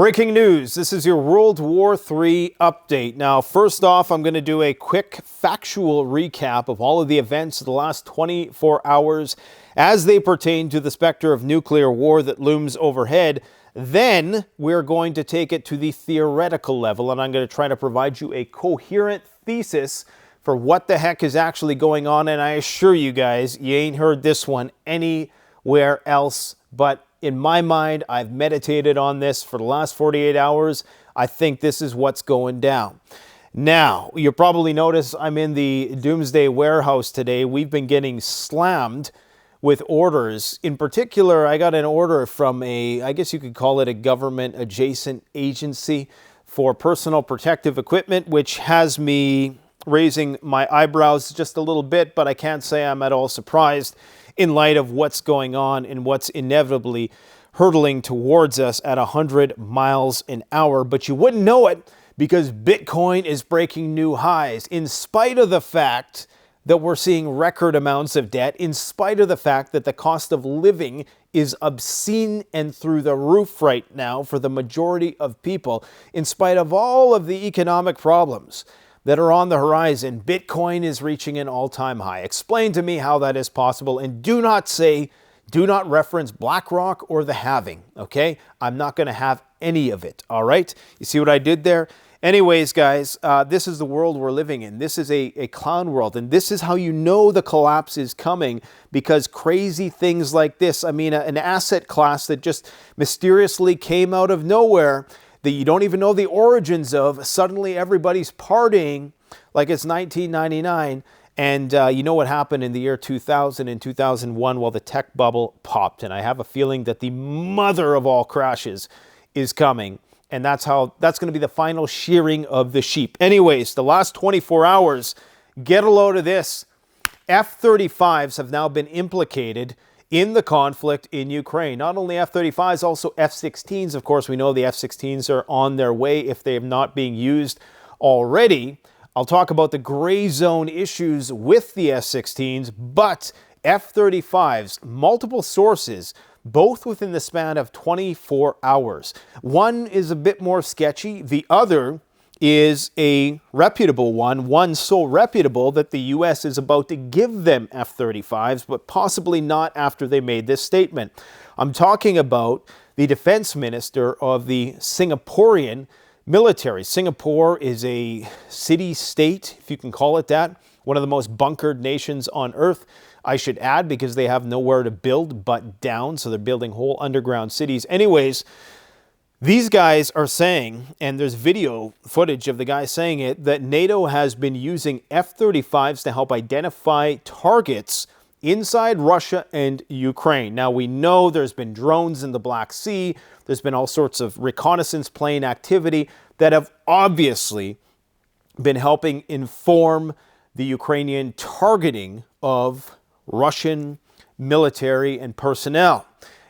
Breaking news, this is your World War III update. Now, first off, I'm going to do a quick factual recap of all of the events of the last 24 hours as they pertain to the specter of nuclear war that looms overhead. Then we're going to take it to the theoretical level, and I'm going to try to provide you a coherent thesis for what the heck is actually going on. And I assure you guys, you ain't heard this one anywhere else but in my mind. I've meditated on this for the last 48 hours. I think this is what's going down. Now, you'll probably notice I'm in the Doomsday Warehouse today. We've been getting slammed with orders. In particular, I got an order from I guess you could call it a government adjacent agency for personal protective equipment, which has me raising my eyebrows just a little bit, but I can't say I'm at all surprised in light of what's going on and what's inevitably hurtling towards us at 100 miles an hour. But you wouldn't know it because Bitcoin is breaking new highs, in spite of the fact that we're seeing record amounts of debt, in spite of the fact that the cost of living is obscene and through the roof right now for the majority of people, in spite of all of the economic problems that are on the horizon. Bitcoin is reaching an all-time high. Explain to me how that is possible, and do not reference BlackRock or the halving, okay? I'm not going to have any of it, all right? You see what I did there? Anyways, guys, this is the world we're living in. This is a clown world, and this is how you know the collapse is coming, because crazy things like this, I mean, an asset class that just mysteriously came out of nowhere, that you don't even know the origins of, suddenly everybody's partying like it's 1999. And you know what happened in the year 2000 and 2001? Well, the tech bubble popped. And I have a feeling that the mother of all crashes is coming. And that's going to be the final shearing of the sheep. Anyways, the last 24 hours, get a load of this. F-35s have now been implicated in the conflict in Ukraine. Not only F-35s, also F-16s. Of course, we know the F-16s are on their way if they have not been used already. I'll talk about the gray zone issues with the F-16s, but F-35s, multiple sources, both within the span of 24 hours. One is a bit more sketchy. The other is a reputable one so reputable that the U.S. is about to give them F-35s, but possibly not after they made this statement. I'm talking about the defense minister of the Singaporean military. Singapore is a city-state, if you can call it that, one of the most bunkered nations on earth, I should add, because they have nowhere to build but down, so they're building whole underground cities. Anyways, these guys are saying, and there's video footage of the guy saying it, that NATO has been using F-35s to help identify targets inside Russia and Ukraine. Now, we know there's been drones in the Black Sea. There's been all sorts of reconnaissance plane activity that have obviously been helping inform the Ukrainian targeting of Russian military and personnel.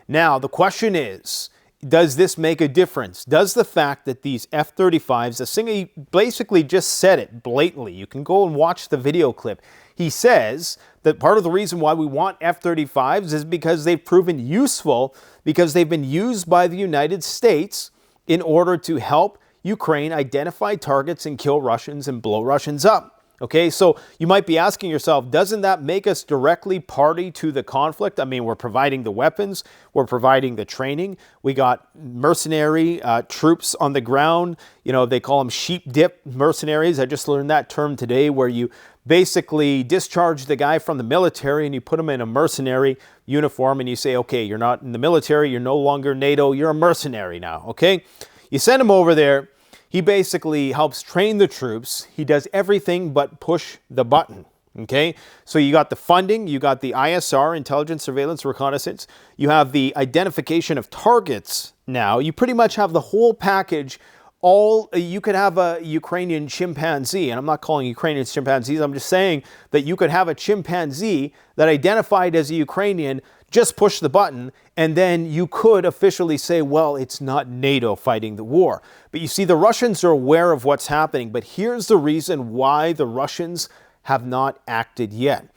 Now, the question is, does this make a difference? Does the fact that these F-35s, he basically just said it blatantly. You can go and watch the video clip. He says that part of the reason why we want F-35s is because they've proven useful, because they've been used by the United States in order to help Ukraine identify targets and kill Russians and blow Russians up. Okay, so you might be asking yourself, doesn't that make us directly party to the conflict? I mean, we're providing the weapons, we're providing the training, we got mercenary troops on the ground. You know, they call them sheep dip mercenaries. I just learned that term today, where you basically discharge the guy from the military and you put him in a mercenary uniform and you say, okay, you're not in the military, you're no longer NATO, you're a mercenary now, okay? You send him over there. He basically helps train the troops. He does everything but push the button, okay? So you got the funding, you got the ISR, intelligence, surveillance, reconnaissance. You have the identification of targets now. You pretty much have the whole package. You could have a Ukrainian chimpanzee, and I'm not calling Ukrainians chimpanzees. I'm just saying that you could have a chimpanzee that identified as a Ukrainian, just push the button, and then you could officially say, well, it's not NATO fighting the war. But you see, the Russians are aware of what's happening, but here's the reason why the Russians have not acted yet.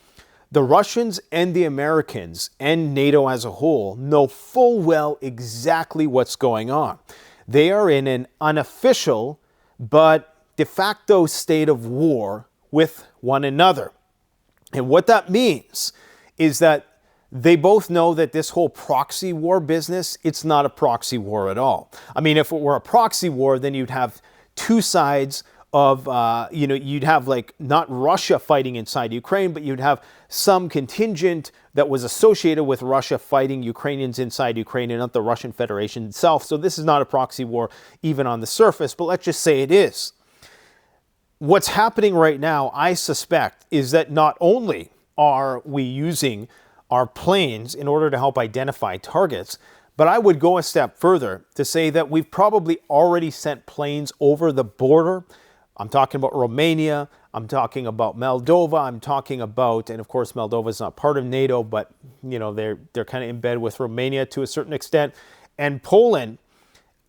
The Russians and the Americans and NATO as a whole know full well exactly what's going on. They are in an unofficial but de facto state of war with one another. And what that means is that they both know that this whole proxy war business, it's not a proxy war at all. I mean, if it were a proxy war, then you'd have two sides of, you'd have like not Russia fighting inside Ukraine, but you'd have some contingent that was associated with Russia fighting Ukrainians inside Ukraine and not the Russian Federation itself. So this is not a proxy war even on the surface, but let's just say it is. What's happening right now, I suspect, is that not only are we using our planes in order to help identify targets, but I would go a step further to say that we've probably already sent planes over the border. I'm talking about Romania, I'm talking about Moldova, I'm talking about, and of course Moldova is not part of NATO, but they're kind of in bed with Romania to a certain extent, and Poland,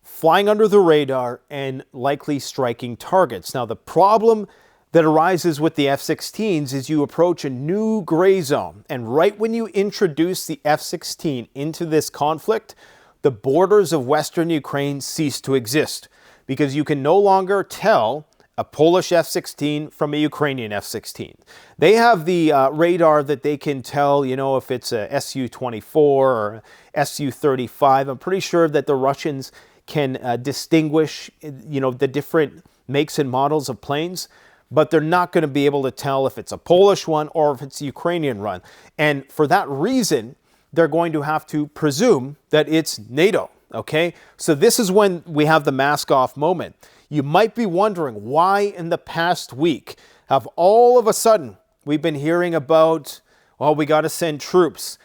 flying under the radar and likely striking targets. Now, the problem that arises with the F-16s is you approach a new gray zone. And right when you introduce the F-16 into this conflict, the borders of Western Ukraine cease to exist because you can no longer tell a Polish F-16 from a Ukrainian F-16. They have the radar that they can tell, if it's a Su-24 or Su-35. I'm pretty sure that the Russians can distinguish, the different makes and models of planes, but they're not going to be able to tell if it's a Polish one or if it's a Ukrainian one. And for that reason, they're going to have to presume that it's NATO, okay? So this is when we have the mask off moment. You might be wondering why in the past week have all of a sudden we've been hearing about, well, we got to send troops.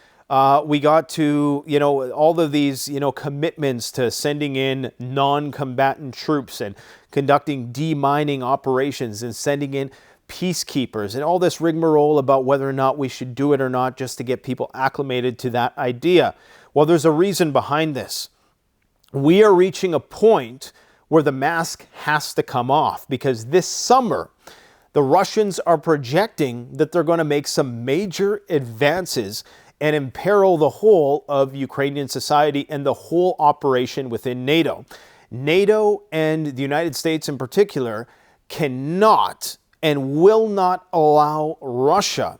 We got to, all of these, commitments to sending in non-combatant troops and conducting demining operations and sending in peacekeepers and all this rigmarole about whether or not we should do it or not just to get people acclimated to that idea. Well, there's a reason behind this. We are reaching a point where the mask has to come off because this summer, the Russians are projecting that they're going to make some major advances and imperil the whole of Ukrainian society and the whole operation within NATO. NATO and the United States in particular cannot and will not allow Russia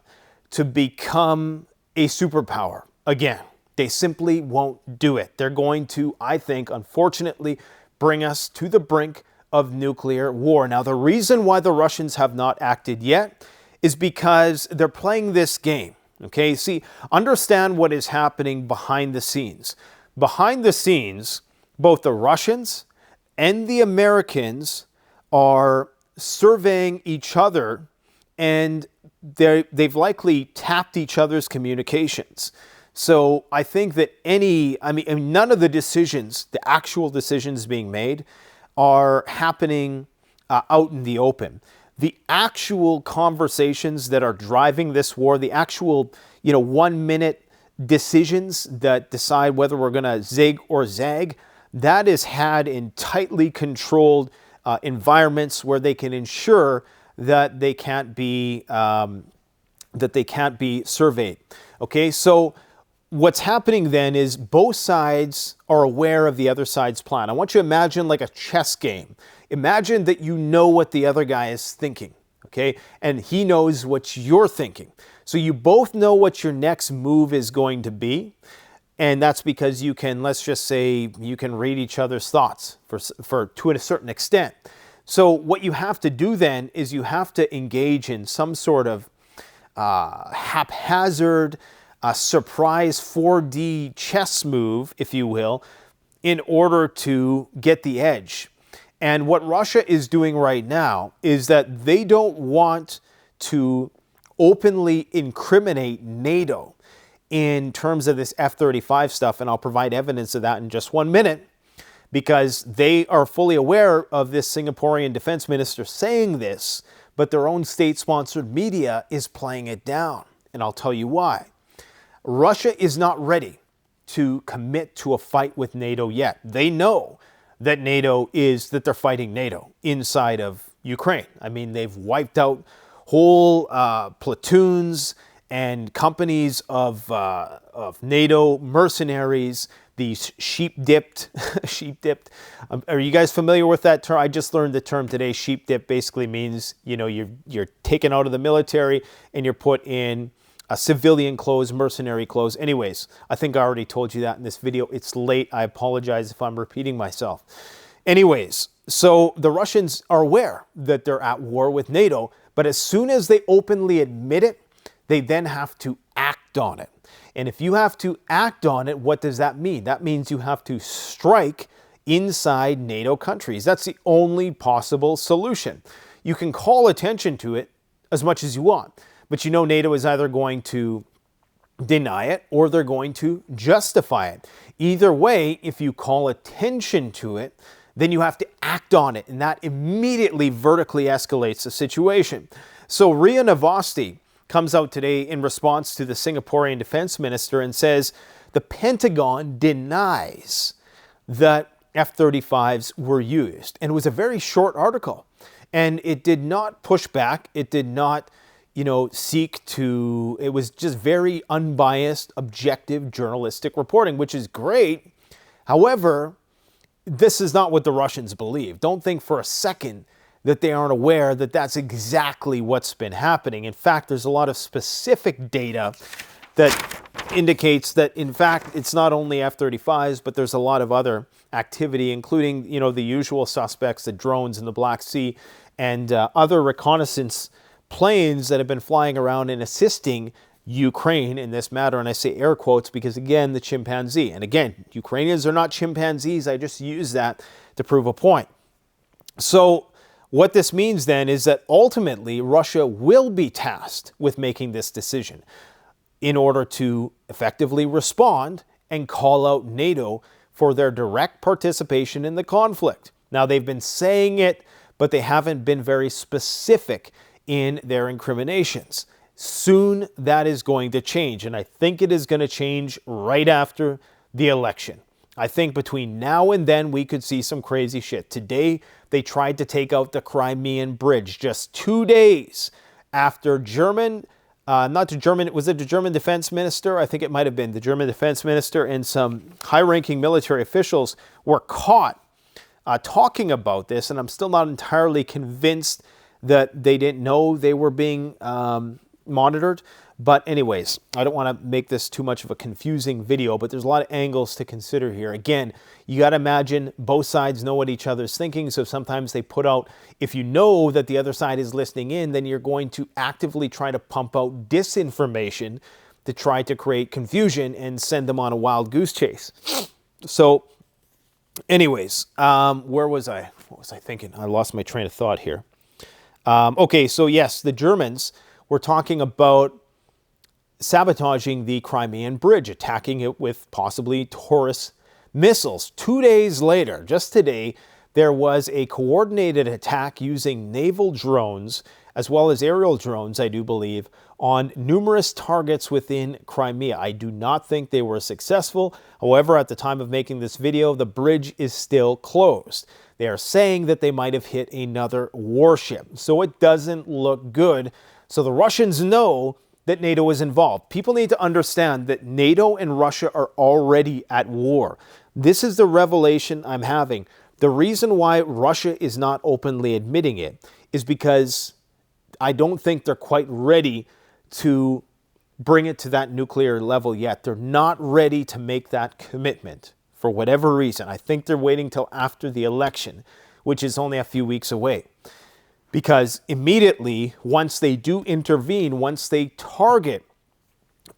to become a superpower again. They simply won't do it. They're going to, I think, unfortunately, bring us to the brink of nuclear war. Now, the reason why the Russians have not acted yet is because they're playing this game. Okay, see, understand what is happening behind the scenes. Behind the scenes, both the Russians and the Americans are surveying each other, and they've likely tapped each other's communications. So I think that none of the decisions, the actual decisions being made, are happening out in the open. The actual conversations that are driving this war, the actual, 1-minute decisions that decide whether we're going to zig or zag, that is had in tightly controlled environments where they can ensure that they can't be surveyed. Okay, so what's happening then is both sides are aware of the other side's plan. I want you to imagine like a chess game. Imagine that you know what the other guy is thinking, okay? And he knows what you're thinking. So you both know what your next move is going to be. And that's because you can, let's just say, you can read each other's thoughts to a certain extent. So what you have to do then is you have to engage in some sort of haphazard, surprise 4D chess move, if you will, in order to get the edge. And what Russia is doing right now is that they don't want to openly incriminate NATO in terms of this F-35 stuff, and I'll provide evidence of that in just 1 minute, because they are fully aware of this Singaporean defense minister saying this, but their own state-sponsored media is playing it down. And I'll tell you why. Russia is not ready to commit to a fight with NATO yet. They know that they're fighting NATO inside of Ukraine. I mean, they've wiped out whole platoons and companies of NATO mercenaries. these sheep dipped. Are you guys familiar with that term? I just learned the term today. Sheep dip basically means, you know, you're taken out of the military and you're put in civilian clothes, mercenary clothes. Anyways, I think I already told you that in this video. It's late. I apologize if I'm repeating myself. Anyways, so the Russians are aware that they're at war with NATO, but as soon as they openly admit it, they then have to act on it. And if you have to act on it, what does that mean? That means you have to strike inside NATO countries. That's the only possible solution. You can call attention to it as much as you want, but you know NATO is either going to deny it or they're going to justify it. Either way, if you call attention to it, then you have to act on it, and that immediately vertically escalates the situation. So Ria Novosti comes out today in response to the Singaporean defense minister and says the Pentagon denies that F-35s were used. And it was a very short article. And it did not push back. It did not, you know, seek to, it was just very unbiased, objective journalistic reporting, which is great. However, this is not what the Russians believe. Don't think for a second that they aren't aware that that's exactly what's been happening. In fact, there's a lot of specific data that indicates that, in fact, it's not only F-35s, but there's a lot of other activity, including, you know, the usual suspects, the drones in the Black Sea, and other reconnaissance planes that have been flying around and assisting Ukraine in this matter. And I say air quotes because, again, the chimpanzee. And again, Ukrainians are not chimpanzees. I just use that to prove a point. So what this means then is that ultimately Russia will be tasked with making this decision in order to effectively respond and call out NATO for their direct participation in the conflict. Now, they've been saying it, but they haven't been very specific in their incriminations. Soon that is going to change, and I think it is going to change right after the election. I think between now and then we could see some crazy shit. Today, they tried to take out the Crimean Bridge just 2 days after was it the German defense minister? I think it might have been the German defense minister and some high-ranking military officials were caught talking about this, and I'm still not entirely convinced that they didn't know they were being monitored. But anyways, I don't want to make this too much of a confusing video, but there's a lot of angles to consider here. Again, you got to imagine both sides know what each other's thinking, so sometimes they put out, if you know that the other side is listening in, then you're going to actively try to pump out disinformation to try to create confusion and send them on a wild goose chase. So anyways, where was I? What was I thinking? I lost my train of thought here. Okay, so yes, the Germans were talking about sabotaging the Crimean Bridge, attacking it with possibly Taurus missiles. 2 days later, just today, there was a coordinated attack using naval drones, as well as aerial drones, I do believe, on numerous targets within Crimea. I do not think they were successful. However, at the time of making this video, the bridge is still closed. They are saying that they might have hit another warship, so it doesn't look good. So the Russians know that NATO is involved. People need to understand that NATO and Russia are already at war. This is the revelation I'm having. The reason why Russia is not openly admitting it is because I don't think they're quite ready to bring it to that nuclear level yet. They're not ready to make that commitment for whatever reason. I think they're waiting till after the election, which is only a few weeks away. Because immediately, once they do intervene, once they target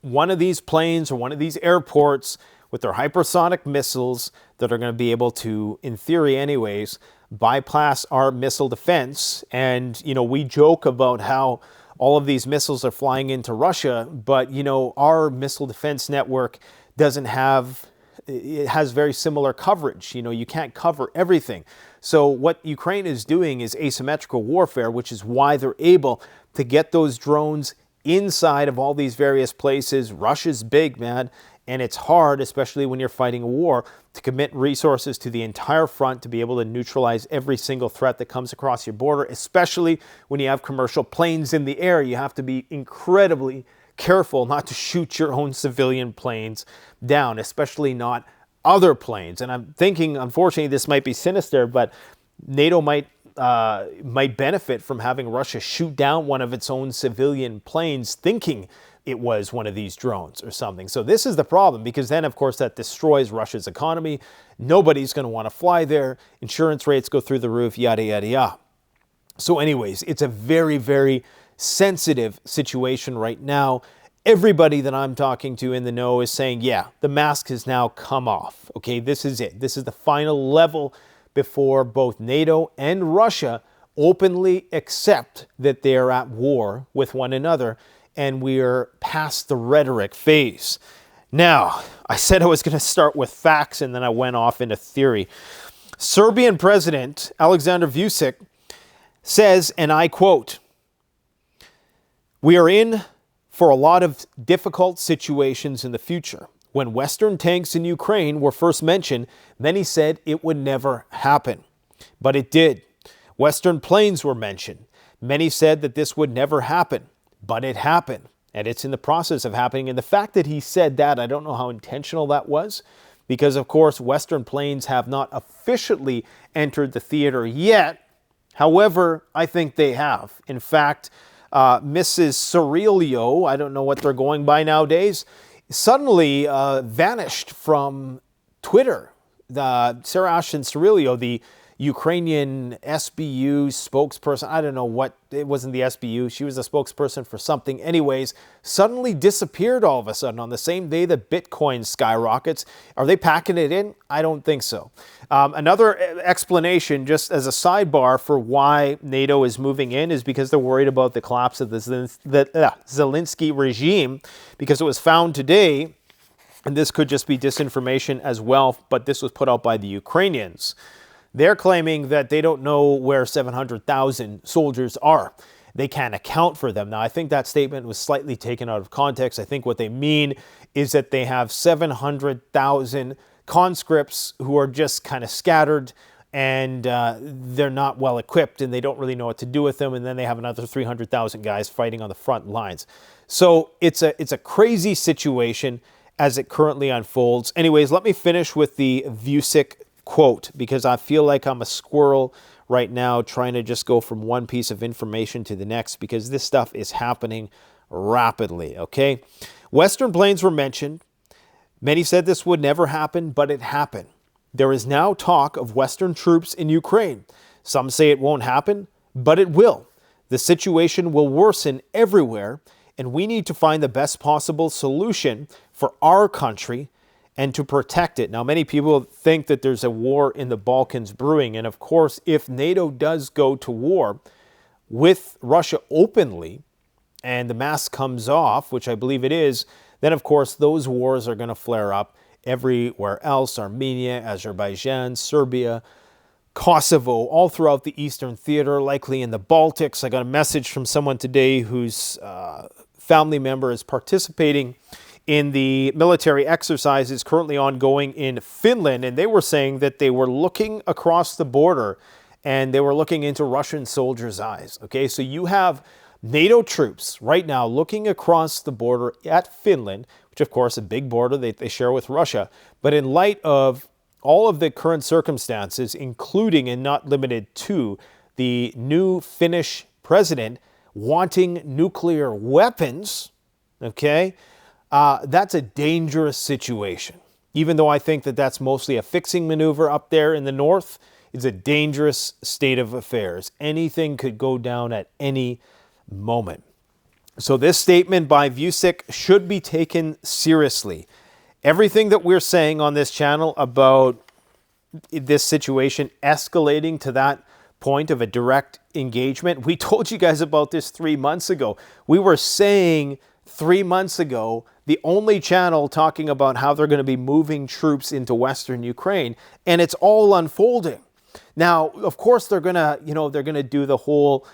one of these planes or one of these airports with their hypersonic missiles that are going to be able to, in theory anyways, bypass our missile defense. And, you know, we joke about how all of these missiles are flying into Russia, but, you know, our missile defense network doesn't have, it has very similar coverage. You know, you can't cover everything. So what Ukraine is doing is asymmetrical warfare, which is why they're able to get those drones inside of all these various places. Russia's big, man, and it's hard, especially when you're fighting a war, to commit resources to the entire front to be able to neutralize every single threat that comes across your border, especially when you have commercial planes in the air. You have to be incredibly careful not to shoot your own civilian planes down, especially not other planes. And I'm thinking, unfortunately, this might be sinister, but NATO might benefit from having Russia shoot down one of its own civilian planes, thinking it was one of these drones or something. So this is the problem, because then, of course, that destroys Russia's economy. Nobody's going to want to fly there. Insurance rates go through the roof, yada, yada, yada. So anyways, it's a very, very sensitive situation right now. Everybody that I'm talking to in the know is saying, yeah, the mask has now come off. Okay, this is it. This is the final level before both NATO and Russia openly accept that they are at war with one another, and we are past the rhetoric phase. Now, I said I was going to start with facts, and then I went off into theory. Serbian President Alexander Vučić says, and I quote, "We are in for a lot of difficult situations in the future. When Western tanks in Ukraine were first mentioned, many said it would never happen. But it did. Western planes were mentioned. Many said that this would never happen. But it happened. And it's in the process of happening." And the fact that he said that, I don't know how intentional that was, because, of course, Western planes have not officially entered the theater yet. However, I think they have. In fact, Mrs. Cirillo, I don't know what they're going by nowadays, suddenly vanished from Twitter. Sarah Ashton Cirillo, the Ukrainian SBU spokesperson, I don't know what, it wasn't the SBU, she was a spokesperson for something. Anyways, suddenly disappeared all of a sudden on the same day that Bitcoin skyrockets. Are they packing it in? I don't think so. Another explanation, just as a sidebar, for why NATO is moving in is because they're worried about the collapse of the Zelensky regime, because it was found today, and this could just be disinformation as well, but this was put out by the Ukrainians. They're claiming that they don't know where 700,000 soldiers are. They can't account for them. Now, I think that statement was slightly taken out of context. I think what they mean is that they have 700,000 conscripts who are just kind of scattered, and they're not well equipped, and they don't really know what to do with them. And then they have another 300,000 guys fighting on the front lines. So it's a crazy situation as it currently unfolds. Anyways, let me finish with the Vučić quote, because I feel like I'm a squirrel right now trying to just go from one piece of information to the next, because this stuff is happening rapidly, okay? Western planes were mentioned. Many said this would never happen, but it happened. There is now talk of Western troops in Ukraine. Some say it won't happen, but it will. The situation will worsen everywhere, and we need to find the best possible solution for our country and to protect it. Now, many people think that there's a war in the Balkans brewing. And of course, if NATO does go to war with Russia openly and the mask comes off, which I believe it is, then of course those wars are going to flare up everywhere else. Armenia, Azerbaijan, Serbia, Kosovo, all throughout the Eastern Theater, likely in the Baltics. I got a message from someone today whose family member is participating in the military exercises currently ongoing in Finland, and they were saying that they were looking across the border and they were looking into Russian soldiers' eyes. Okay, so you have NATO troops right now looking across the border at Finland, which of course a big border they share with Russia. But in light of all of the current circumstances, including and not limited to the new Finnish president wanting nuclear weapons, okay, that's a dangerous situation. Even though I think that that's mostly a fixing maneuver up there in the north, it's a dangerous state of affairs. Anything could go down at any moment. So this statement by Vučić should be taken seriously. Everything that we're saying on this channel about this situation escalating to that point of a direct engagement, we told you guys about this 3 months ago. We were saying 3 months ago, the only channel talking about how they're going to be moving troops into Western Ukraine, and it's all unfolding. Now, of course, they're going to do the whole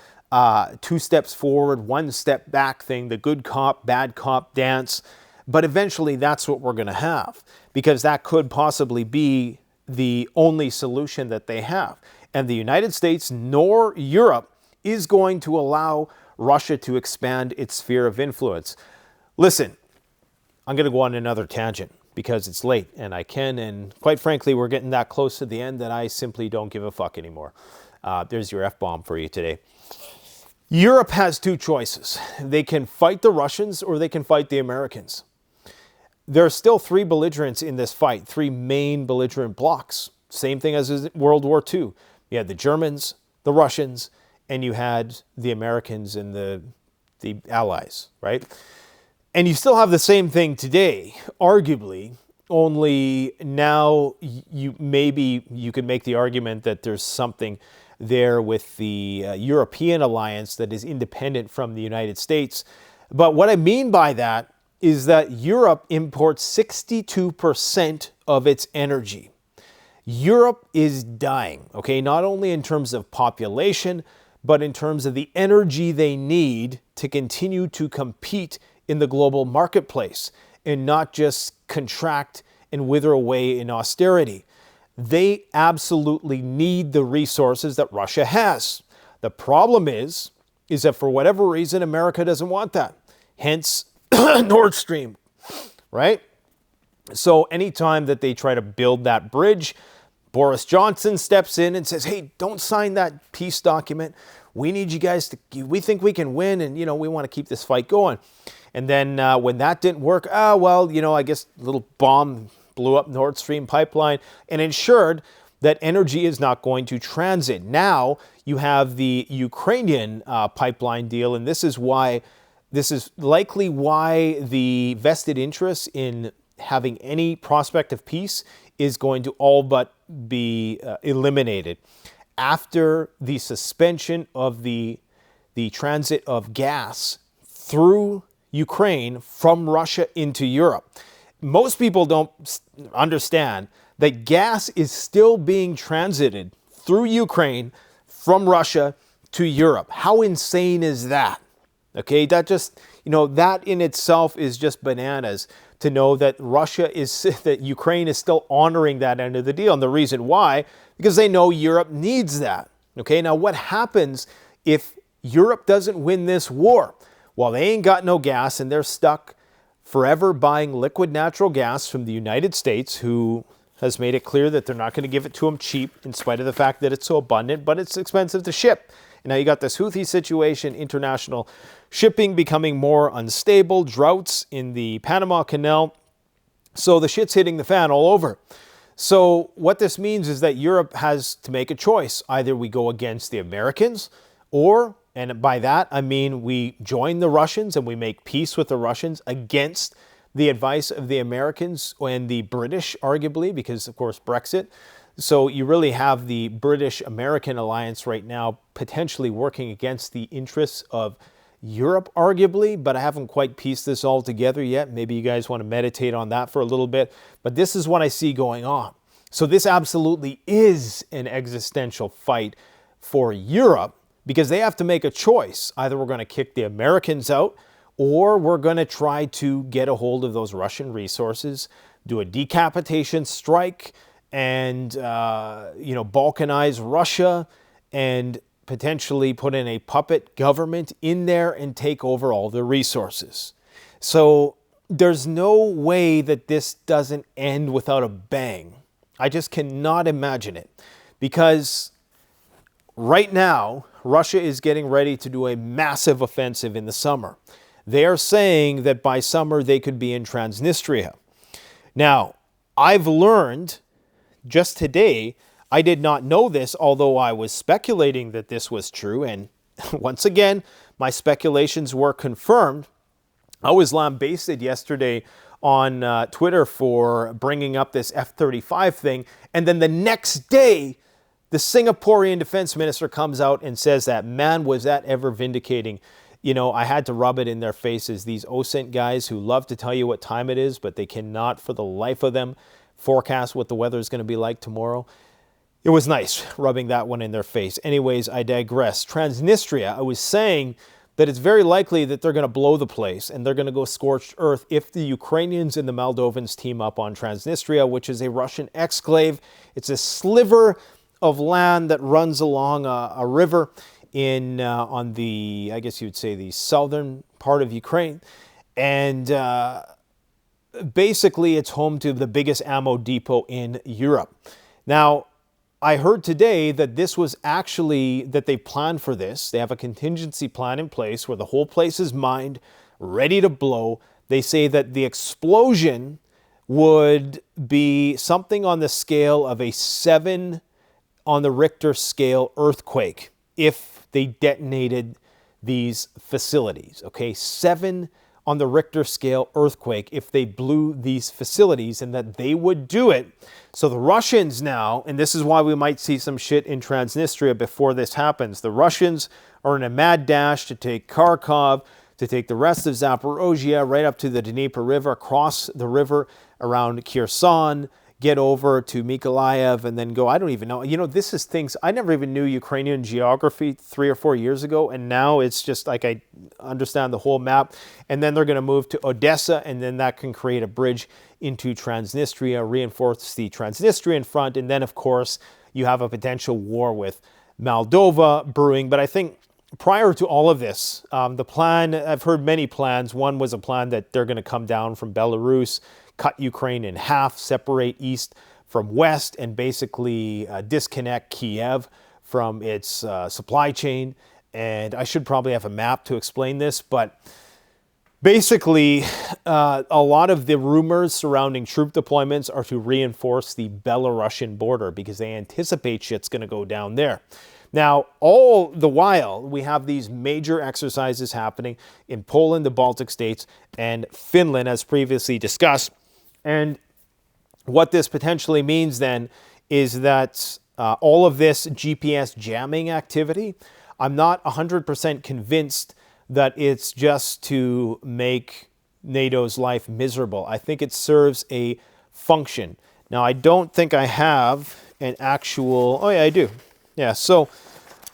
2 steps forward, 1 step back thing, the good cop, bad cop dance. But eventually that's what we're going to have, because that could possibly be the only solution that they have. And the United States nor Europe is going to allow Russia to expand its sphere of influence. Listen, I'm going to go on another tangent, because it's late and I can. And quite frankly, we're getting that close to the end that I simply don't give a fuck anymore. There's your F-bomb for you today. Europe has two choices. They can fight the Russians or they can fight the Americans. There are still three belligerents in this fight, three main belligerent blocks. Same thing as in World War II. You had the Germans, the Russians, and you had the Americans and the Allies, right? And you still have the same thing today, arguably, only now you could make the argument that there's something there with the European alliance that is independent from the United States. But what I mean by that is that Europe imports 62% of its energy. Europe is dying, okay? Not only in terms of population, but in terms of the energy they need to continue to compete in the global marketplace and not just contract and wither away in austerity. They absolutely need the resources that Russia has. The problem is that for whatever reason, America doesn't want that. Hence, Nord Stream, right? So anytime that they try to build that bridge, Boris Johnson steps in and says, hey, don't sign that peace document. We need you guys to, we think we can win and, we want to keep this fight going. And then when that didn't work, I guess a little bomb blew up Nord Stream pipeline and ensured that energy is not going to transit. Now you have the Ukrainian pipeline deal, and this is likely why the vested interest in having any prospect of peace is going to all but be eliminated. After the suspension of the transit of gas through Ukraine from Russia into Europe. Most people don't understand that gas is still being transited through Ukraine from Russia to Europe. How insane is that? Okay, that just, that in itself is just bananas to know that that Ukraine is still honoring that end of the deal. And the reason why, because they know Europe needs that. Okay, now what happens if Europe doesn't win this war? Well, they ain't got no gas and they're stuck forever buying liquid natural gas from the United States, who has made it clear that they're not going to give it to them cheap in spite of the fact that it's so abundant, but it's expensive to ship. And now you got this Houthi situation, international shipping becoming more unstable, droughts in the Panama Canal. So the shit's hitting the fan all over. So what this means is that Europe has to make a choice. Either we go against the Americans or, and by that I mean we join the Russians and we make peace with the Russians against the advice of the Americans and the British, arguably, because of course Brexit. So you really have the British-American alliance right now potentially working against the interests of Europe, arguably, but I haven't quite pieced this all together yet. Maybe you guys want to meditate on that for a little bit, but this is what I see going on. So this absolutely is an existential fight for Europe because they have to make a choice. Either we're going to kick the Americans out or we're going to try to get a hold of those Russian resources, do a decapitation strike, and balkanize Russia and potentially put in a puppet government in there and take over all the resources. So there's no way that this doesn't end without a bang. I just cannot imagine it, because right now Russia is getting ready to do a massive offensive in the summer. They are saying that by summer they could be in Transnistria. Now, I've learned just today, I did not know this, although I was speculating that this was true. And once again, my speculations were confirmed. I was lambasted yesterday on Twitter for bringing up this F-35 thing. And then the next day, the Singaporean defense minister comes out and says that, man, was that ever vindicating. I had to rub it in their faces. These OSINT guys who love to tell you what time it is, but they cannot for the life of them forecast what the weather is going to be like tomorrow. It was nice rubbing that one in their face. Anyways, I digress. Transnistria, I was saying that it's very likely that they're going to blow the place and they're going to go scorched earth if the Ukrainians and the Moldovans team up on Transnistria, which is a Russian exclave. It's a sliver of land that runs along a river on the, I guess you would say, the southern part of Ukraine. And basically it's home to the biggest ammo depot in Europe. Now, I heard today that this was actually, that they planned for this. They have a contingency plan in place where the whole place is mined, ready to blow. They say that the explosion would be something on the scale of a 7 on the Richter scale earthquake if they detonated these facilities. Okay, 7 on the Richter scale earthquake if they blew these facilities, and that they would do it. So the Russians now, and this is why we might see some shit in Transnistria before this happens, the Russians are in a mad dash to take Kharkov, to take the rest of Zaporozhye right up to the Dnieper River, cross the river around Kherson, get over to Mykolaiv, and then go, I don't even know. You know, this is things, I never even knew Ukrainian geography 3 or 4 years ago, and now it's just like I understand the whole map. And then they're going to move to Odessa, and then that can create a bridge into Transnistria, reinforce the Transnistrian front, and then, of course, you have a potential war with Moldova brewing. But I think prior to all of this, the plan, I've heard many plans. One was a plan that they're going to come down from Belarus, cut Ukraine in half, separate east from west, and basically disconnect Kiev from its supply chain. And I should probably have a map to explain this, but basically a lot of the rumors surrounding troop deployments are to reinforce the Belarusian border because they anticipate shit's going to go down there. Now, all the while, we have these major exercises happening in Poland, the Baltic states, and Finland, as previously discussed. And what this potentially means then is that all of this GPS jamming activity, I'm not 100% convinced that it's just to make NATO's life miserable. I think it serves a function. Now, I don't think I have an actual, oh yeah, I do. Yeah, so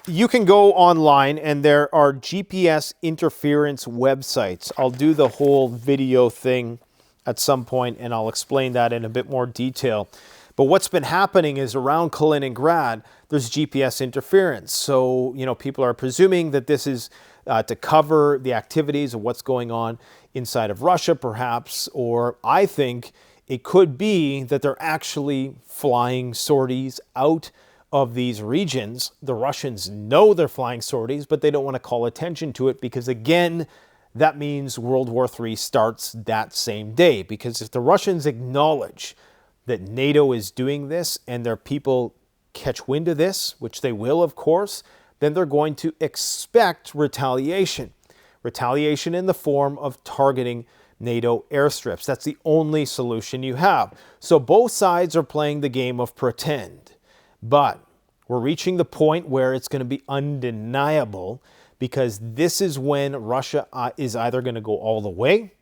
you can go online and there are GPS interference websites. I'll do the whole video thing at some point, and I'll explain that in a bit more detail. But what's been happening is around Kaliningrad, there's GPS interference. So, you know, people are presuming that this is to cover the activities of what's going on inside of Russia, perhaps, or I think it could be that they're actually flying sorties out of these regions. The Russians know they're flying sorties, but they don't want to call attention to it because, again, that means World War III starts that same day. Because if the Russians acknowledge that NATO is doing this and their people catch wind of this, which they will, of course, then they're going to expect retaliation. Retaliation in the form of targeting NATO airstrips. That's the only solution you have. So both sides are playing the game of pretend. But we're reaching the point where it's going to be undeniable, because this is when Russia is either going to go all the way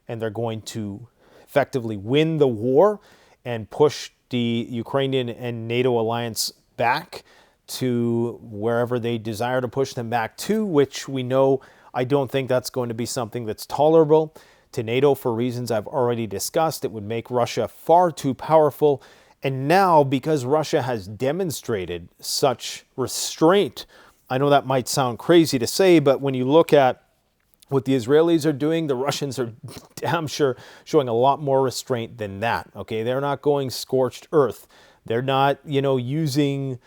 and they're going to effectively win the war and push the Ukrainian and NATO alliance back to wherever they desire to push them back to, which we know, I don't think that's going to be something that's tolerable to NATO for reasons I've already discussed. It would make Russia far too powerful. And now, because Russia has demonstrated such restraint, I know that might sound crazy to say, but when you look at what the Israelis are doing, the Russians are damn sure showing a lot more restraint than that. Okay, they're not going scorched earth. They're not, you know, using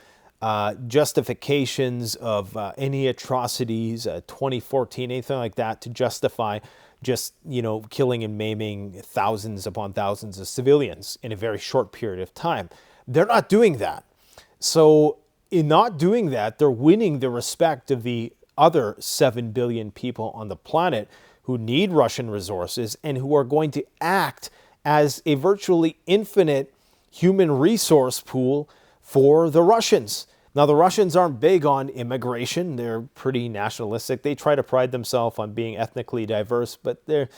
justifications of any atrocities, 2014, anything like that, to justify just, you know, killing and maiming thousands upon thousands of civilians in a very short period of time. They're not doing that. So in not doing that, they're winning the respect of the other 7 billion people on the planet who need Russian resources and who are going to act as a virtually infinite human resource pool for the Russians. Now, the Russians aren't big on immigration. They're pretty nationalistic. They try to pride themselves on being ethnically diverse, but they're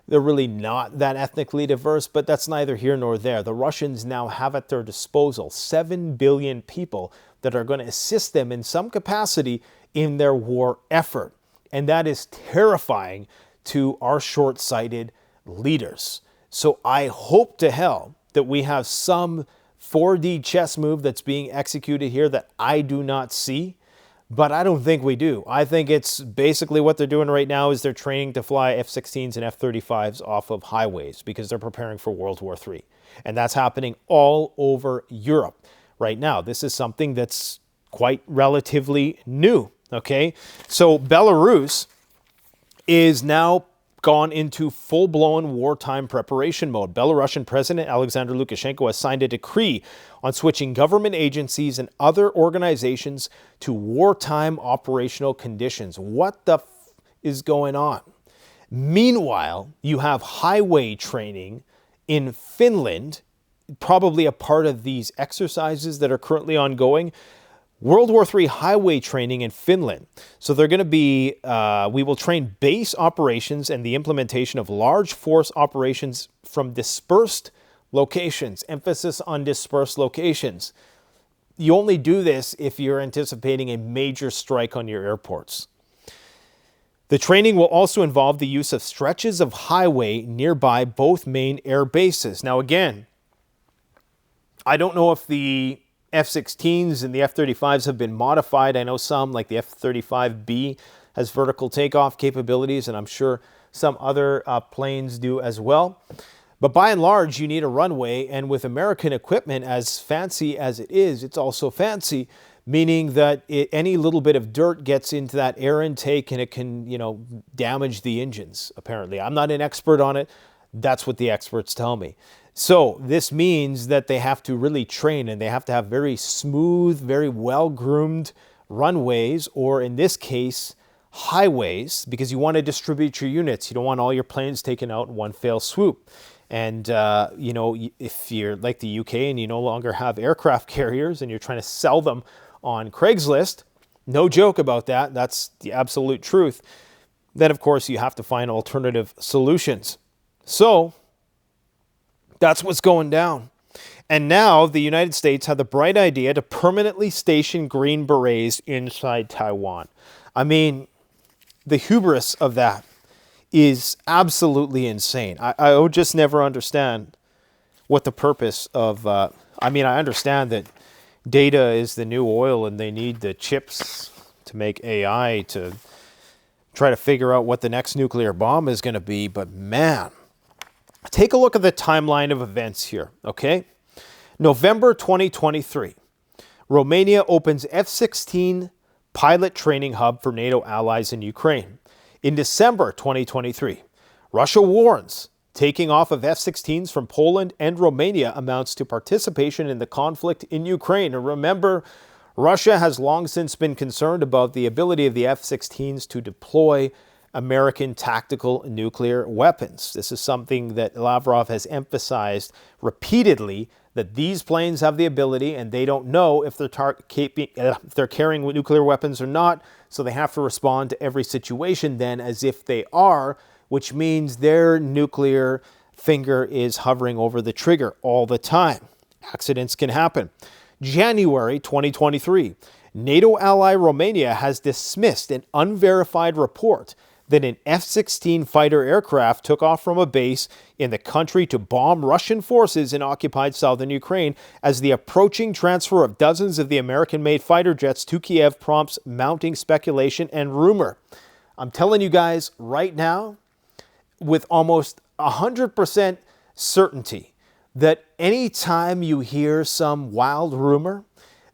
really not that ethnically diverse, but that's neither here nor there. The Russians now have at their disposal 7 billion people that are going to assist them in some capacity in their war effort. And that is terrifying to our short-sighted leaders. So I hope to hell that we have some 4D chess move that's being executed here that I do not see. But I don't think we do. I think it's basically what they're doing right now is they're training to fly F-16s and F-35s off of highways because they're preparing for World War III. And that's happening all over Europe right now. This is something that's quite relatively new, okay? So Belarus is now gone into full-blown wartime preparation mode. Belarusian President Alexander Lukashenko has signed a decree on switching government agencies and other organizations to wartime operational conditions. What the is going on? Meanwhile, you have highway training in Finland, probably a part of these exercises that are currently ongoing. World War III highway training in Finland. So they're going to be, we will train base operations and the implementation of large force operations from dispersed locations. Emphasis on dispersed locations. You only do this if you're anticipating a major strike on your airports. The training will also involve the use of stretches of highway nearby both main air bases. Now again, I don't know if the F-16s and the F-35s have been modified. I know some, like the F-35B, has vertical takeoff capabilities, and I'm sure some other planes do as well. But by and large, you need a runway, and with American equipment, as fancy as it is, it's also fancy, meaning that any little bit of dirt gets into that air intake and it can, damage the engines, apparently. I'm not an expert on it. That's what the experts tell me. So this means that they have to really train and they have to have very smooth, very well-groomed runways, or in this case, highways, because you want to distribute your units. You don't want all your planes taken out in one fell swoop. And, if you're like the UK and you no longer have aircraft carriers and you're trying to sell them on Craigslist, no joke about that. That's the absolute truth. Then, of course, you have to find alternative solutions. So that's what's going down. And now the United States had the bright idea to permanently station Green Berets inside Taiwan. I mean, the hubris of that is absolutely insane. I would just never understand what the purpose of... I understand that data is the new oil and they need the chips to make AI to try to figure out what the next nuclear bomb is going to be. But man, take a look at the timeline of events here, okay? November 2023, Romania opens F-16 pilot training hub for NATO allies in Ukraine. In December 2023, Russia warns taking off of F-16s from Poland and Romania amounts to participation in the conflict in Ukraine. And remember, Russia has long since been concerned about the ability of the F-16s to deploy American tactical nuclear weapons. This is something that Lavrov has emphasized repeatedly, that these planes have the ability and they don't know if they're carrying nuclear weapons or not, so they have to respond to every situation then as if they are, which means their nuclear finger is hovering over the trigger all the time. Accidents can happen. January 2023, NATO ally Romania has dismissed an unverified report that an F-16 fighter aircraft took off from a base in the country to bomb Russian forces in occupied southern Ukraine, as the approaching transfer of dozens of the American-made fighter jets to Kiev prompts mounting speculation and rumor. I'm telling you guys right now, with almost 100% certainty, that anytime you hear some wild rumor,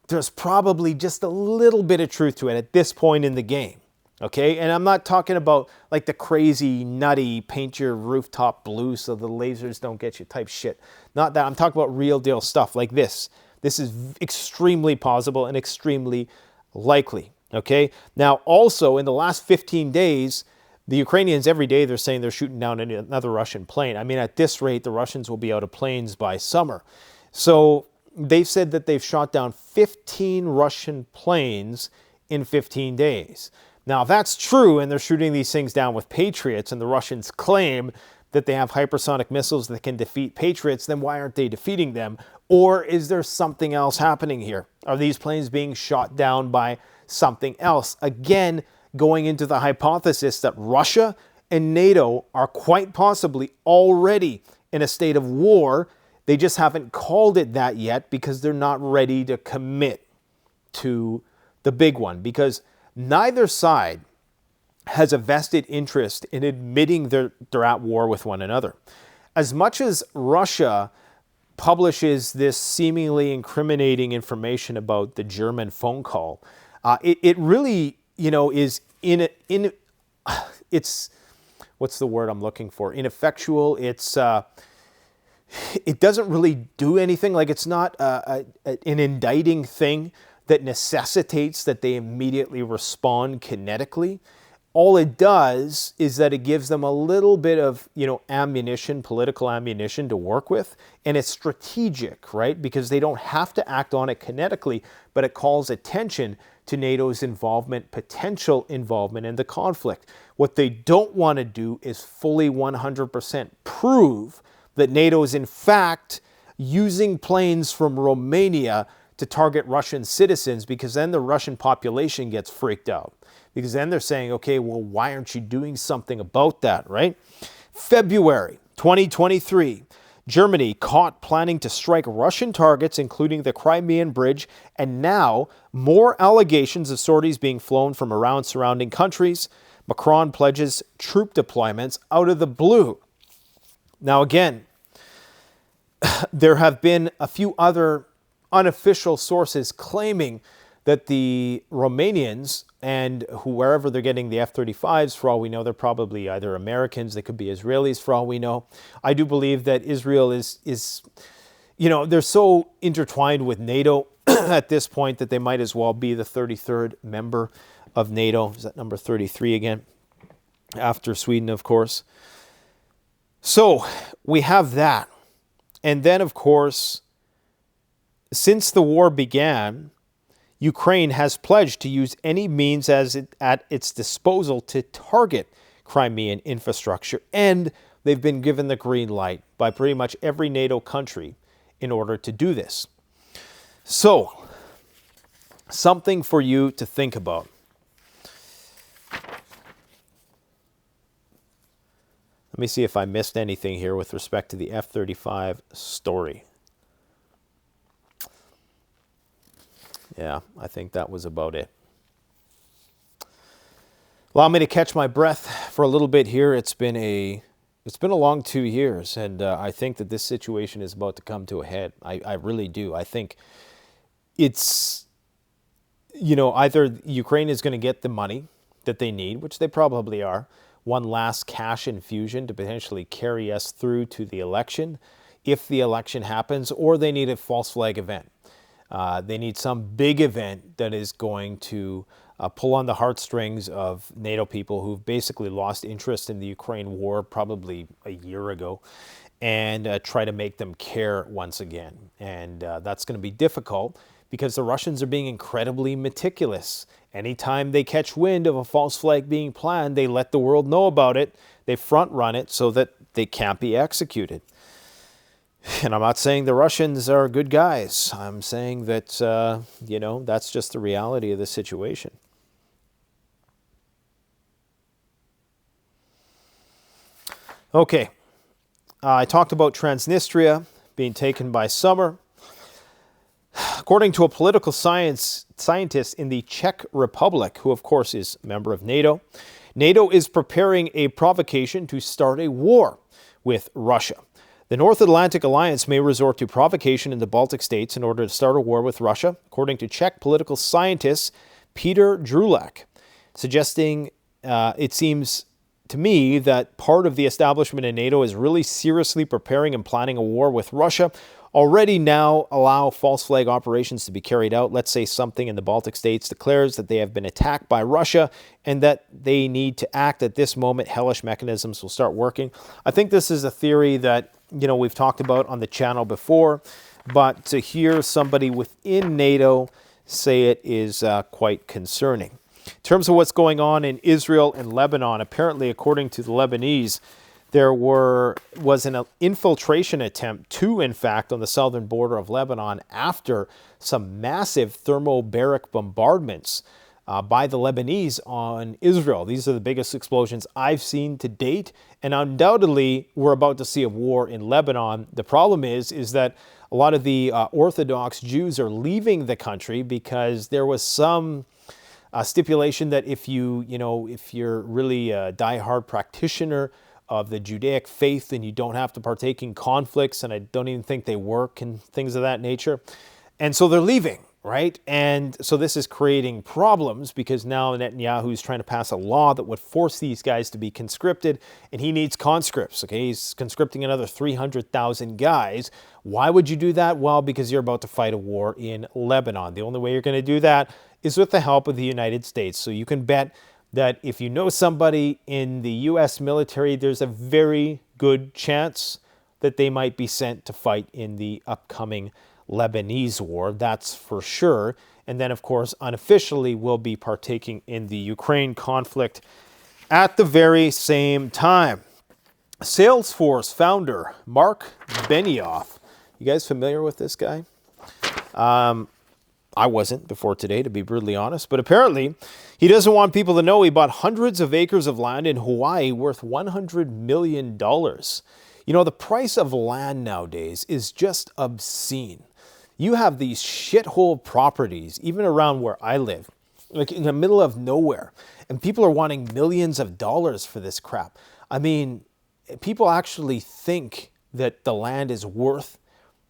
there's probably just a little bit of truth to it at this point in the game. Okay, and I'm not talking about like the crazy, nutty, paint your rooftop blue so the lasers don't get you type shit. Not that. I'm talking about real deal stuff like this. This is extremely plausible and extremely likely. Okay, now also in the last 15 days, the Ukrainians every day they're saying they're shooting down another Russian plane. I mean, at this rate, the Russians will be out of planes by summer. So they've said that they've shot down 15 Russian planes in 15 days. Now, if that's true and they're shooting these things down with Patriots and the Russians claim that they have hypersonic missiles that can defeat Patriots, then why aren't they defeating them? Or is there something else happening here? Are these planes being shot down by something else? Again, going into the hypothesis that Russia and NATO are quite possibly already in a state of war. They just haven't called it that yet because they're not ready to commit to the big one, because neither side has a vested interest in admitting they're at war with one another. As much as Russia publishes this seemingly incriminating information about the German phone call, it really, is it's, what's the word I'm looking for? Ineffectual. It doesn't really do anything. Like, it's not an indicting thing that necessitates that they immediately respond kinetically. All it does is that it gives them a little bit of, ammunition, political ammunition to work with. And it's strategic, right? Because they don't have to act on it kinetically, but it calls attention to NATO's involvement, potential involvement in the conflict. What they don't want to do is fully 100% prove that NATO is in fact using planes from Romania to target Russian citizens, because then the Russian population gets freaked out. Because then they're saying, okay, well, why aren't you doing something about that, right? February 2023, Germany caught planning to strike Russian targets, including the Crimean Bridge, and now more allegations of sorties being flown from around surrounding countries. Macron pledges troop deployments out of the blue. Now, again, there have been a few other unofficial sources claiming that the Romanians, and wherever they're getting the F-35s, for all we know, they're probably either Americans, they could be Israelis, for all we know. I do believe that Israel is they're so intertwined with NATO at this point that they might as well be the 33rd member of NATO. Is that number 33 again? After Sweden, of course. So we have that. And then, of course, since the war began, Ukraine has pledged to use any means at its disposal to target Crimean infrastructure. And they've been given the green light by pretty much every NATO country in order to do this. So, something for you to think about. Let me see if I missed anything here with respect to the F-35 story. Yeah, I think that was about it. Allow me to catch my breath for a little bit here. It's been a long 2 years, and I think that this situation is about to come to a head. I really do. I think it's, either Ukraine is going to get the money that they need, which they probably are, one last cash infusion to potentially carry us through to the election, if the election happens, or they need a false flag event. They need some big event that is going to pull on the heartstrings of NATO people who've basically lost interest in the Ukraine war probably a year ago, and try to make them care once again. And that's going to be difficult because the Russians are being incredibly meticulous. Anytime they catch wind of a false flag being planned, they let the world know about it. They front run it so that they can't be executed. And I'm not saying the Russians are good guys. I'm saying that, that's just the reality of the situation. Okay. I talked about Transnistria being taken by summer. According to a political scientist in the Czech Republic, who of course is a member of NATO, NATO is preparing a provocation to start a war with Russia. The North Atlantic Alliance may resort to provocation in the Baltic states in order to start a war with Russia, according to Czech political scientist Peter Drulak, suggesting it seems to me that part of the establishment in NATO is really seriously preparing and planning a war with Russia. Already now allow false flag operations to be carried out. Let's say something in the Baltic states declares that they have been attacked by Russia and that they need to act at this moment. Hellish mechanisms will start working. I think this is a theory that, we've talked about on the channel before, but to hear somebody within NATO say it is quite concerning. In terms of what's going on in Israel and Lebanon, apparently, according to the Lebanese, there was an infiltration attempt, in fact, on the southern border of Lebanon after some massive thermobaric bombardments by the Lebanese on Israel. These are the biggest explosions I've seen to date, and undoubtedly we're about to see a war in Lebanon. The problem is that a lot of the Orthodox Jews are leaving the country because there was some a stipulation that if if you're really a diehard practitioner of the Judaic faith and you don't have to partake in conflicts, and I don't even think they work and things of that nature. And so they're leaving, right? And so this is creating problems because now Netanyahu is trying to pass a law that would force these guys to be conscripted, and he needs conscripts, okay? He's conscripting another 300,000 guys. Why would you do that? Well, because you're about to fight a war in Lebanon. The only way you're going to do that is with the help of the United States. So you can bet that if you know somebody in the U.S. military, there's a very good chance that they might be sent to fight in the upcoming Lebanese war, that's for sure. And then, of course, unofficially, we'll be partaking in the Ukraine conflict at the very same time. Salesforce founder Mark Benioff. You guys familiar with this guy? I wasn't before today, to be brutally honest. But apparently, he doesn't want people to know he bought hundreds of acres of land in Hawaii worth $100 million. You know, the price of land nowadays is just obscene. You have these shithole properties, even around where I live, like in the middle of nowhere, and people are wanting millions of dollars for this crap. I mean, people actually think that the land is worth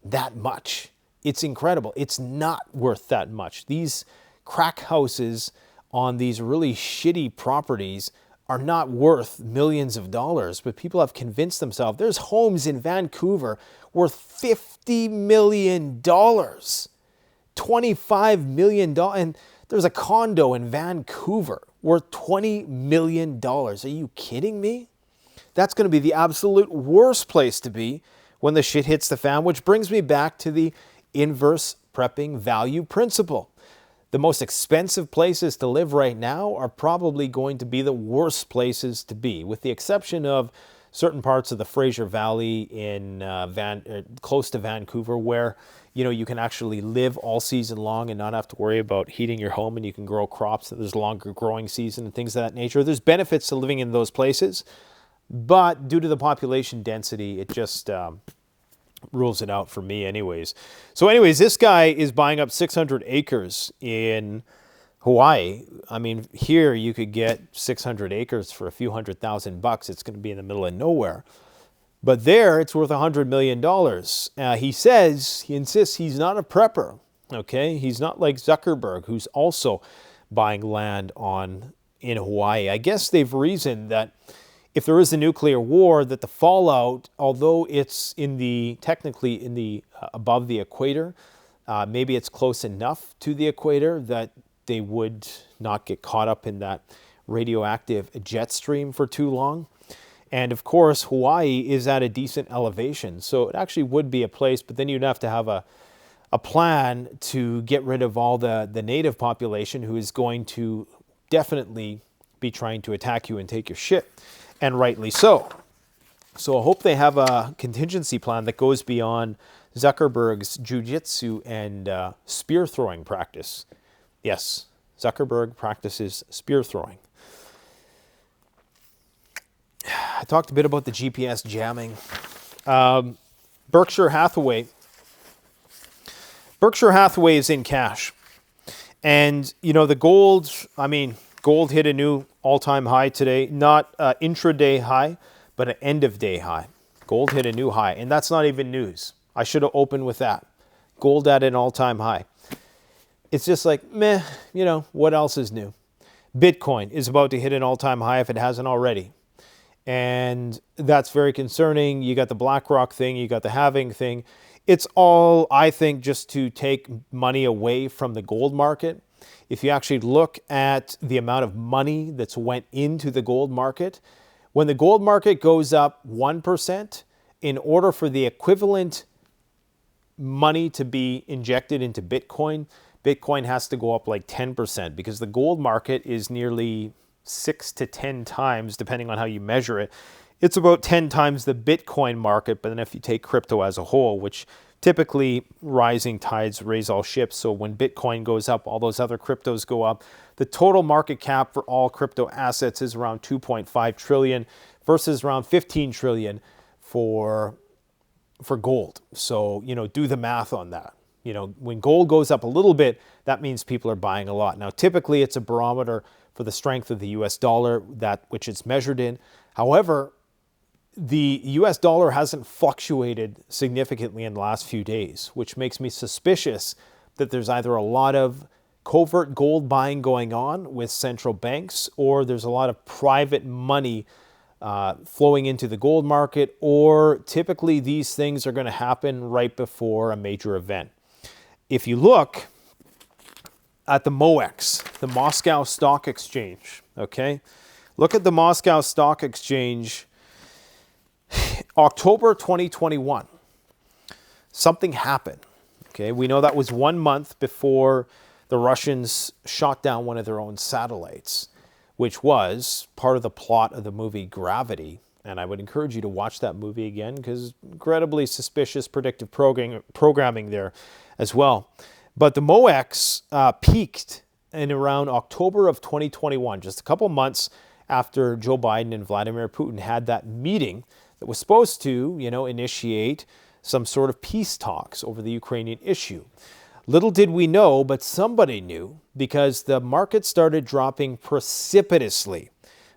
that much. It's incredible. It's not worth that much. These crack houses on these really shitty properties are not worth millions of dollars, but people have convinced themselves. There's homes in Vancouver worth $50 million, $25 million, and there's a condo in Vancouver worth $20 million. Are you kidding me? That's going to be the absolute worst place to be when the shit hits the fan, which brings me back to the inverse prepping value principle. The most expensive places to live right now are probably going to be the worst places to be, with the exception of certain parts of the Fraser Valley in close to Vancouver, where you can actually live all season long and not have to worry about heating your home, and you can grow crops. There's longer growing season and things of that nature. There's benefits to living in those places, but due to the population density, it just rules it out for me anyways. So anyways, this guy is buying up 600 acres in Hawaii. I mean, here you could get 600 acres for a few $100,000. It's going to be in the middle of nowhere. But there, it's worth $100 million. He insists he's not a prepper, okay? He's not like Zuckerberg, who's also buying land in Hawaii. I guess they've reasoned that if there is a nuclear war, that the fallout, although it's technically in the above the equator, maybe it's close enough to the equator that they would not get caught up in that radioactive jet stream for too long. And of course, Hawaii is at a decent elevation, so it actually would be a place, but then you'd have to have a plan to get rid of all the native population who is going to definitely be trying to attack you and take your shit. And rightly so. So I hope they have a contingency plan that goes beyond Zuckerberg's jiu-jitsu and spear throwing practice. Yes, Zuckerberg practices spear throwing. I talked a bit about the GPS jamming. Berkshire Hathaway is in cash. And, the gold, gold hit a new all-time high today, not intraday high, but an end-of-day high. Gold hit a new high, and that's not even news. I should have opened with that. Gold at an all-time high. It's just like, meh, what else is new? Bitcoin is about to hit an all-time high if it hasn't already. And that's very concerning. You got the BlackRock thing, you got the halving thing. It's all, I think, just to take money away from the gold market. If you actually look at the amount of money that's went into the gold market, when the gold market goes up 1%, in order for the equivalent money to be injected into Bitcoin, Bitcoin has to go up like 10%, because the gold market is nearly 6 to 10 times, depending on how you measure it. It's about 10 times the Bitcoin market, but then if you take crypto as a whole, which typically rising tides raise all ships. So when Bitcoin goes up, all those other cryptos go up. The total market cap for all crypto assets is around 2.5 trillion versus around 15 trillion for gold. So, do the math on that. You know, when gold goes up a little bit, that means people are buying a lot. Now, typically it's a barometer for the strength of the US dollar, that which it's measured in. However, the US dollar hasn't fluctuated significantly in the last few days, which makes me suspicious that there's either a lot of covert gold buying going on with central banks, or there's a lot of private money flowing into the gold market, or typically these things are going to happen right before a major event. If you look at the MOEX, the Moscow Stock Exchange, okay? Look at the Moscow Stock Exchange, October 2021. Something happened, okay? We know that was 1 month before the Russians shot down one of their own satellites, which was part of the plot of the movie Gravity. And I would encourage you to watch that movie again, because incredibly suspicious predictive programming there as well. But the MOEX peaked in around October of 2021, just a couple months after Joe Biden and Vladimir Putin had that meeting that was supposed to, you know, initiate some sort of peace talks over the Ukrainian issue. Little did we know, but somebody knew, because the market started dropping precipitously,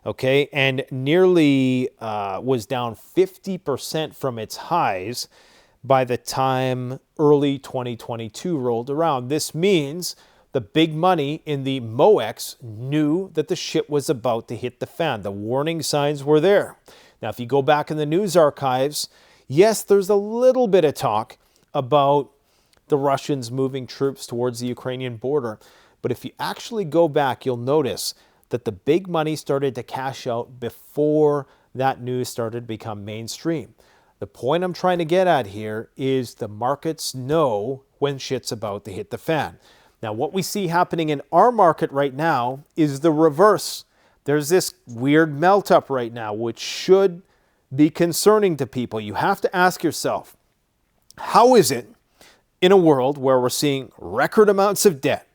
okay, and nearly was down 50% from its highs by the time early 2022 rolled around. This means the big money in the MOEX knew that the shit was about to hit the fan. The warning signs were there. Now, if you go back in the news archives, yes, there's a little bit of talk about the Russians moving troops towards the Ukrainian border. But if you actually go back, you'll notice that the big money started to cash out before that news started to become mainstream. The point I'm trying to get at here is the markets know when shit's about to hit the fan. Now, what we see happening in our market right now is the reverse. There's this weird melt up right now, which should be concerning to people. You have to ask yourself, how is it in a world where we're seeing record amounts of debt,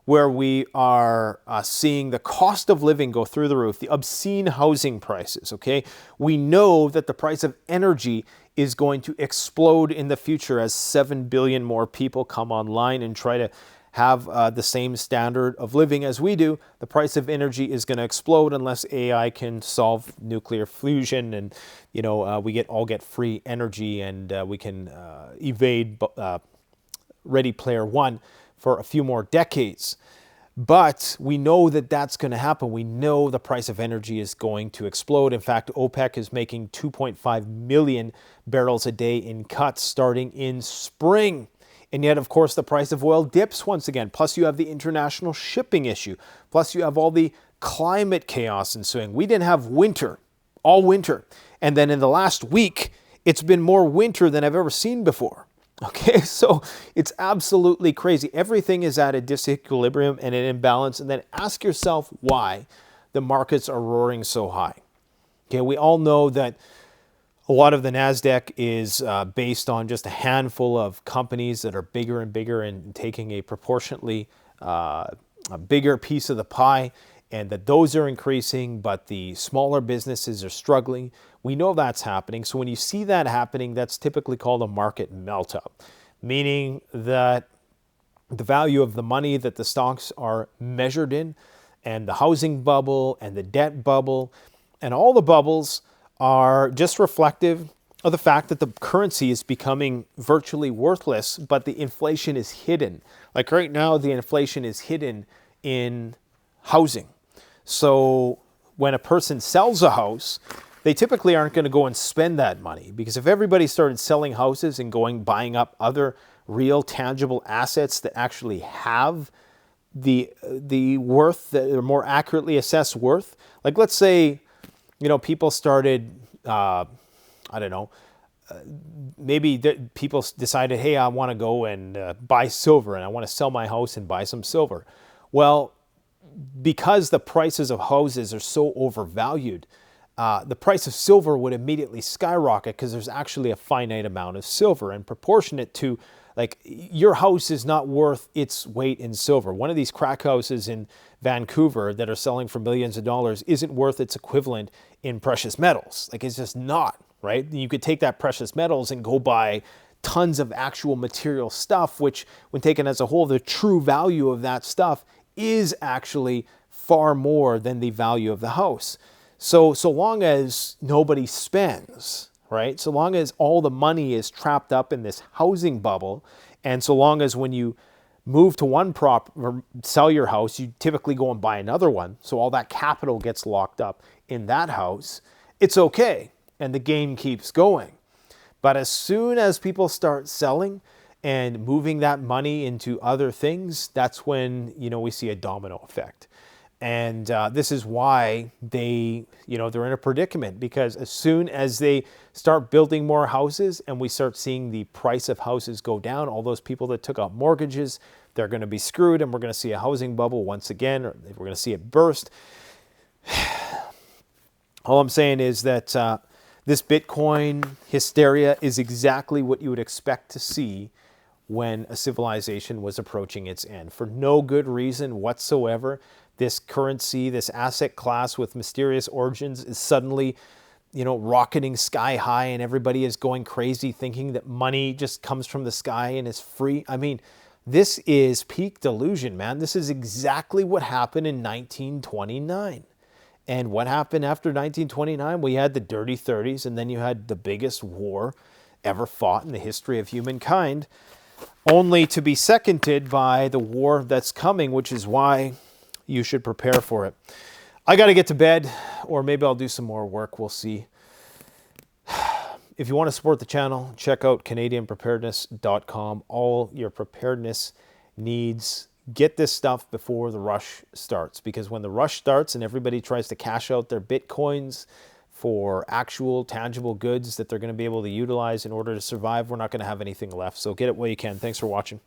where we are seeing the cost of living go through the roof, the obscene housing prices, okay? We know that the price of energy is going to explode in the future as 7 billion more people come online and try to have the same standard of living as we do. The price of energy is going to explode unless AI can solve nuclear fusion and, you know, we all get free energy, and we can evade Ready Player One for a few more decades. But we know that that's going to happen. We know the price of energy is going to explode. In fact, OPEC is making 2.5 million barrels a day in cuts starting in spring. And yet, of course, the price of oil dips once again. Plus, you have the international shipping issue. Plus, you have all the climate chaos ensuing. We didn't have winter all winter. And then in the last week, it's been more winter than I've ever seen before. Okay, so it's absolutely crazy. Everything is at a disequilibrium and an imbalance. And then ask yourself why the markets are roaring so high. Okay, we all know that a lot of the NASDAQ is based on just a handful of companies that are bigger and bigger and taking a proportionately a bigger piece of the pie, and that those are increasing, but the smaller businesses are struggling. We know that's happening. So when you see that happening, that's typically called a market melt-up, meaning that the value of the money that the stocks are measured in, and the housing bubble and the debt bubble and all the bubbles are just reflective of the fact that the currency is becoming virtually worthless, but the inflation is hidden. Like right now, the inflation is hidden in housing. So when a person sells a house, they typically aren't going to go and spend that money, because if everybody started selling houses and buying up other real tangible assets that actually have the worth, the more accurately assessed worth, like let's say, people started, maybe people decided, hey, I want to go and buy silver, and I want to sell my house and buy some silver. Well, because the prices of houses are so overvalued, the price of silver would immediately skyrocket, because there's actually a finite amount of silver, and proportionate to, like, your house is not worth its weight in silver. One of these crack houses in Vancouver that are selling for millions of dollars isn't worth its equivalent in precious metals. Like, it's just not, right? You could take that precious metals and go buy tons of actual material stuff, which when taken as a whole, the true value of that stuff is actually far more than the value of the house. So long as nobody spends, right? So long as all the money is trapped up in this housing bubble, and so long as when you move to one or sell your house, you typically go and buy another one. So all that capital gets locked up in that house, it's okay. And the game keeps going. But as soon as people start selling and moving that money into other things, that's when, we see a domino effect. And this is why they're in a predicament, because as soon as they start building more houses and we start seeing the price of houses go down, all those people that took out mortgages, they're going to be screwed, and we're going to see a housing bubble once again, or we're going to see it burst. All I'm saying is that this Bitcoin hysteria is exactly what you would expect to see when a civilization was approaching its end. For no good reason whatsoever, this currency, this asset class with mysterious origins is suddenly, rocketing sky high, and everybody is going crazy thinking that money just comes from the sky and is free. I mean, this is peak delusion, man. This is exactly what happened in 1929. And what happened after 1929? We had the Dirty 30s, and then you had the biggest war ever fought in the history of humankind, only to be seconded by the war that's coming, which is why you should prepare for it. I got to get to bed, or maybe I'll do some more work. We'll see. If you want to support the channel, check out CanadianPreparedness.com. All your preparedness needs. Get this stuff before the rush starts, because when the rush starts and everybody tries to cash out their Bitcoins for actual tangible goods that they're going to be able to utilize in order to survive, we're not going to have anything left. So get it while you can. Thanks for watching.